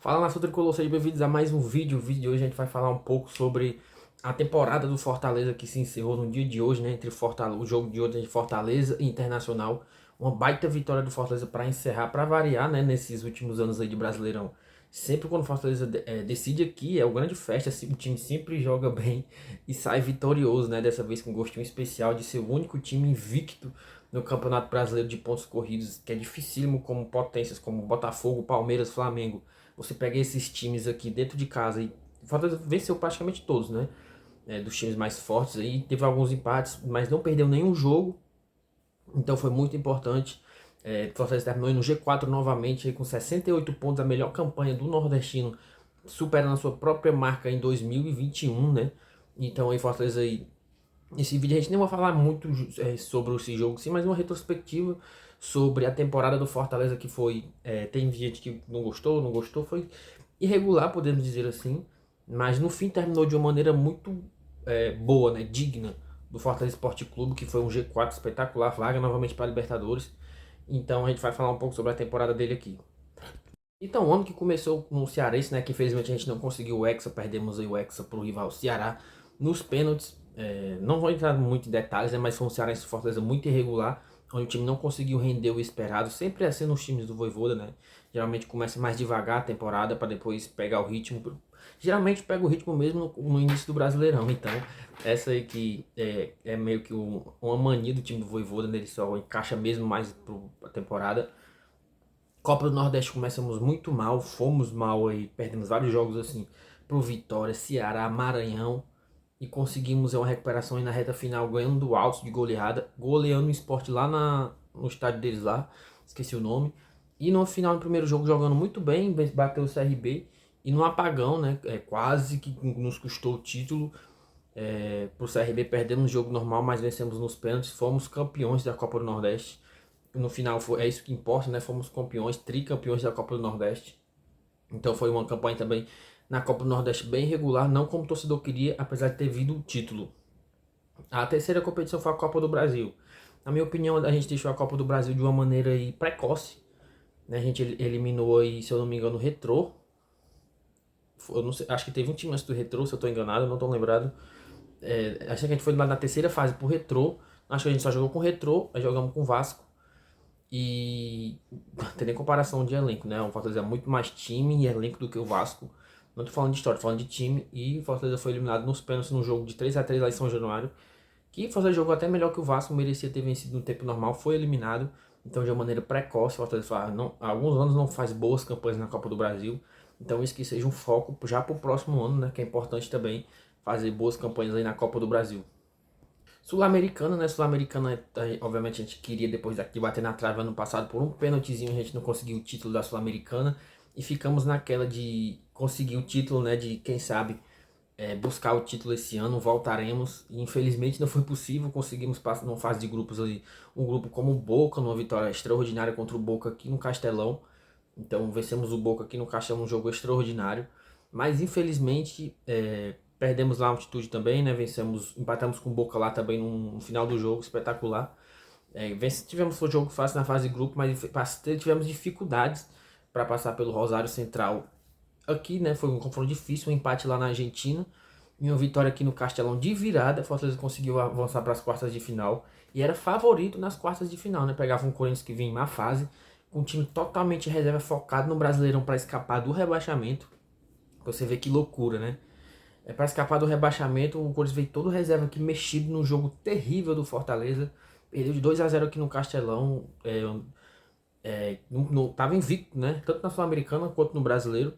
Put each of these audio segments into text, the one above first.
Fala, nação tricolor, sejam bem-vindos a mais um vídeo. O vídeo de hoje a gente vai falar um pouco sobre a temporada do Fortaleza que se encerrou no dia de hoje, né? Entre Fortaleza, o jogo de hoje entre Fortaleza e Internacional. Uma baita vitória do Fortaleza para encerrar, para variar, né? Nesses últimos anos aí de Brasileirão. Sempre quando o Fortaleza decide aqui, é o grande festa. O time sempre joga bem e sai vitorioso, né? Dessa vez com um gostinho especial de ser o único time invicto no Campeonato Brasileiro de pontos corridos, que é dificílimo, como potências como Botafogo, Palmeiras, Flamengo. Você pega esses times aqui dentro de casa e o Fortaleza venceu praticamente todos, né? Dos times mais fortes aí, teve alguns empates, mas não perdeu nenhum jogo, então foi muito importante. O Fortaleza terminou no G4 novamente aí, com 68 pontos, a melhor campanha do nordestino, superando a sua própria marca em 2021, né? Então aí Fortaleza aí, nesse vídeo a gente nem vai falar muito sobre esse jogo sim, mas uma retrospectiva sobre a temporada do Fortaleza que foi, tem gente que não gostou, foi irregular, podemos dizer assim, mas no fim terminou de uma maneira muito boa, né, digna do Fortaleza Esporte Clube, que foi um G4 espetacular, vaga novamente para a Libertadores. Então a gente vai falar um pouco sobre a temporada dele aqui. Então, o ano que começou no Cearense, né, que infelizmente a gente não conseguiu o Hexa, perdemos aí o Hexa para o rival Ceará nos pênaltis. Não vou entrar muito em detalhes, né, mas foi um Cearense Fortaleza muito irregular, onde o time não conseguiu render o esperado. Sempre é assim nos times do Vojvoda, né? Geralmente começa mais devagar a temporada para depois pegar o ritmo. Geralmente pega o ritmo mesmo no início do Brasileirão. Então, essa aí que é meio que uma mania do time do Vojvoda, né? Ele só encaixa mesmo mais para a temporada. Copa do Nordeste começamos muito mal, fomos mal aí, perdemos vários jogos assim pro Vitória, Ceará, Maranhão e conseguimos uma recuperação aí na reta final, ganhando do Altos de goleada, goleando o Sport lá no estádio deles lá, esqueci o nome. E no final do primeiro jogo jogando muito bem, bateu o CRB e no apagão, né, quase que nos custou o título. Pro CRB perdemos o jogo normal, mas vencemos nos pênaltis, fomos campeões da Copa do Nordeste. No final é isso que importa, né? Fomos campeões, tricampeões da Copa do Nordeste. Então foi uma campanha também na Copa do Nordeste bem regular, não como o torcedor queria, apesar de ter vindo o título. A terceira competição foi a Copa do Brasil. Na minha opinião, a gente deixou a Copa do Brasil de uma maneira aí precoce, né? A gente eliminou aí, se eu não me engano, o Retrô. Eu não sei, acho que teve um time antes do Retrô, se eu estou enganado, não estou lembrado. Acho que a gente foi lá na terceira fase pro Retrô. Acho que a gente só jogou com o Retrô, aí jogamos com o Vasco. E não tem nem comparação de elenco, né? O Fortaleza é muito mais time e elenco do que o Vasco. Não tô falando de história, tô falando de time. E o Fortaleza foi eliminado nos pênaltis no jogo de 3-3 lá em São Januário. Que o Fortaleza jogou até melhor que o Vasco, merecia ter vencido no tempo normal, foi eliminado. Então, de uma maneira precoce, o Fortaleza não, há alguns anos não faz boas campanhas na Copa do Brasil. Então, isso que seja um foco já para o próximo ano, né? Que é importante também fazer boas campanhas aí na Copa do Brasil. Sul-Americana, né? Sul-Americana, obviamente a gente queria depois daqui bater na trave ano passado por um pênaltizinho, a gente não conseguiu o título da Sul-Americana e ficamos naquela de conseguir o título, né? De quem sabe buscar o título esse ano, voltaremos. E infelizmente não foi possível, conseguimos passar numa fase de grupos ali, um grupo como o Boca, numa vitória extraordinária contra o Boca aqui no Castelão. Então vencemos o Boca aqui no Castelão, um jogo extraordinário. Mas infelizmente perdemos lá a altitude também, né? Vencemos, empatamos com o Boca lá também no final do jogo, espetacular. Tivemos o jogo fácil na fase de grupo, mas tivemos dificuldades para passar pelo Rosário Central aqui, né? Foi um confronto difícil, um empate lá na Argentina e uma vitória aqui no Castelão de virada. Fortaleza conseguiu avançar para as quartas de final e era favorito nas quartas de final, né? Pegava um Corinthians que vinha em má fase, com um time totalmente reserva focado no Brasileirão para escapar do rebaixamento. Você vê que loucura, né? Para escapar do rebaixamento, o Corinthians veio todo reserva aqui, mexido no jogo terrível do Fortaleza. Perdeu de 2-0 aqui no Castelão. Tava invicto, né? Tanto na Sul-Americana quanto no Brasileiro.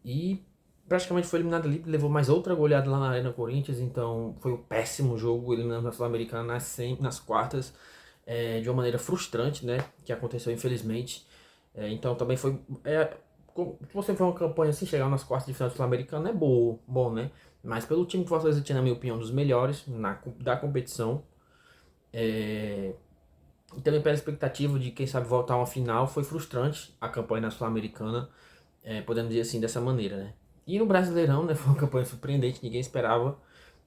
E praticamente foi eliminado ali. Levou mais outra goleada lá na Arena Corinthians. Então foi um péssimo jogo, eliminando a Sul-Americana nas quartas. De uma maneira frustrante, né? Que aconteceu infelizmente. Então também foi. Se você for uma campanha assim, chegar nas quartas de final do Sul-Americano é bom, né? Mas pelo time que o Fortaleza tinha, na minha opinião, um dos melhores da competição. E também pela expectativa de quem sabe voltar a uma final, foi frustrante a campanha na Sul-Americana, podemos dizer assim, dessa maneira, né? E no Brasileirão, né, foi uma campanha surpreendente, ninguém esperava,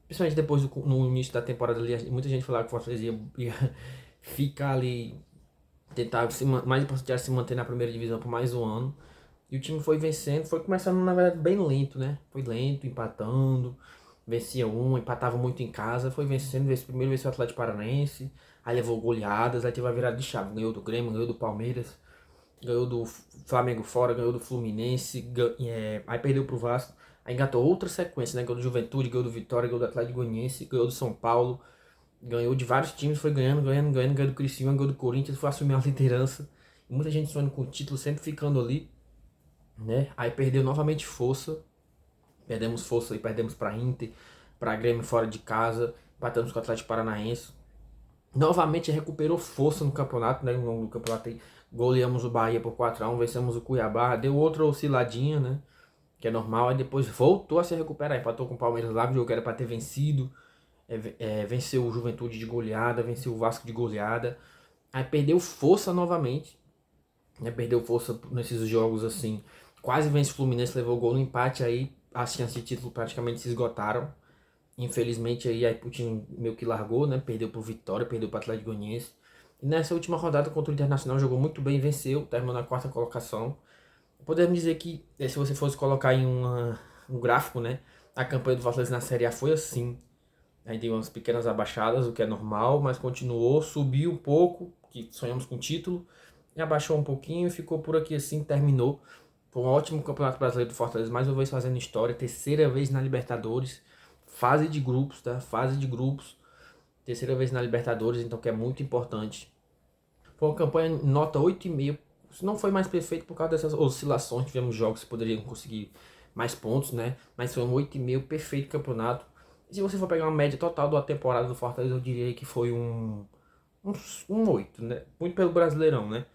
principalmente depois no início da temporada ali, muita gente falava que o Fortaleza ia ficar ali, tentar mais importante era se manter na primeira divisão por mais um ano. E o time foi vencendo, foi começando na verdade bem lento, né? Foi lento, empatando, vencia um, empatava muito em casa, foi vencendo, primeiro venceu o Atlético Paranaense, aí levou goleadas, aí teve a virada de chave, ganhou do Grêmio, ganhou do Palmeiras, ganhou do Flamengo fora, ganhou do Fluminense, aí perdeu pro Vasco, aí engatou outra sequência, né? Ganhou do Juventude, ganhou do Vitória, ganhou do Atlético Goianiense, ganhou do São Paulo, ganhou de vários times, foi ganhou do Criciúma, ganhou do Corinthians, foi assumir a liderança. E muita gente sonhando com o título, sempre ficando ali, né? Aí perdeu novamente força, perdemos força e perdemos para Inter, para Grêmio fora de casa, empatamos com o Atlético Paranaense. Novamente recuperou força no campeonato, né? No longo do campeonato aí, goleamos o Bahia por 4-1, vencemos o Cuiabá, deu outra osciladinha, né? Que é normal, aí depois voltou a se recuperar, empatou com o Palmeiras lá, o jogo era para ter vencido, venceu o Juventude de goleada, venceu o Vasco de goleada, aí perdeu força novamente, né? Perdeu força nesses jogos assim, quase vence o Fluminense, levou gol no empate, aí as chances de título praticamente se esgotaram. Infelizmente aí o time meio que largou, né? Perdeu pro Vitória, perdeu pro Atlético Goianiense. E nessa última rodada contra o Internacional jogou muito bem, venceu, terminou na quarta colocação. Podemos dizer que se você fosse colocar em um gráfico, né? A campanha do Fortaleza na Série A foi assim. Aí deu umas pequenas abaixadas, o que é normal, mas continuou, subiu um pouco, que sonhamos com o título, e abaixou um pouquinho e ficou por aqui assim, terminou. Foi um ótimo Campeonato Brasileiro do Fortaleza, mais uma vez fazendo história, terceira vez na Libertadores, fase de grupos, tá? Fase de grupos, terceira vez na Libertadores, então que é muito importante. Foi uma campanha nota 8,5. Não foi mais perfeito por causa dessas oscilações, tivemos jogos que poderiam conseguir mais pontos, né? Mas foi um 8,5 perfeito campeonato. E se você for pegar uma média total da temporada do Fortaleza, eu diria que foi um 8, né? Muito pelo Brasileirão, né?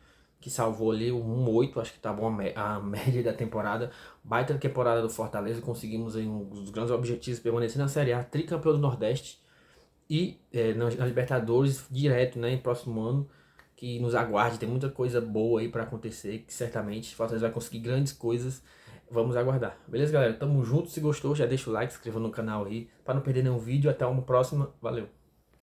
Que salvou ali um 8, acho que tá bom a média da temporada. Baita temporada do Fortaleza, conseguimos aí um dos grandes objetivos, permanecer na Série A, tricampeão do Nordeste e na Libertadores direto, né, em próximo ano, que nos aguarde, tem muita coisa boa aí para acontecer, que certamente o Fortaleza vai conseguir grandes coisas, vamos aguardar. Beleza, galera? Tamo junto, se gostou já deixa o like, se inscreva no canal aí, para não perder nenhum vídeo, até uma próxima, valeu!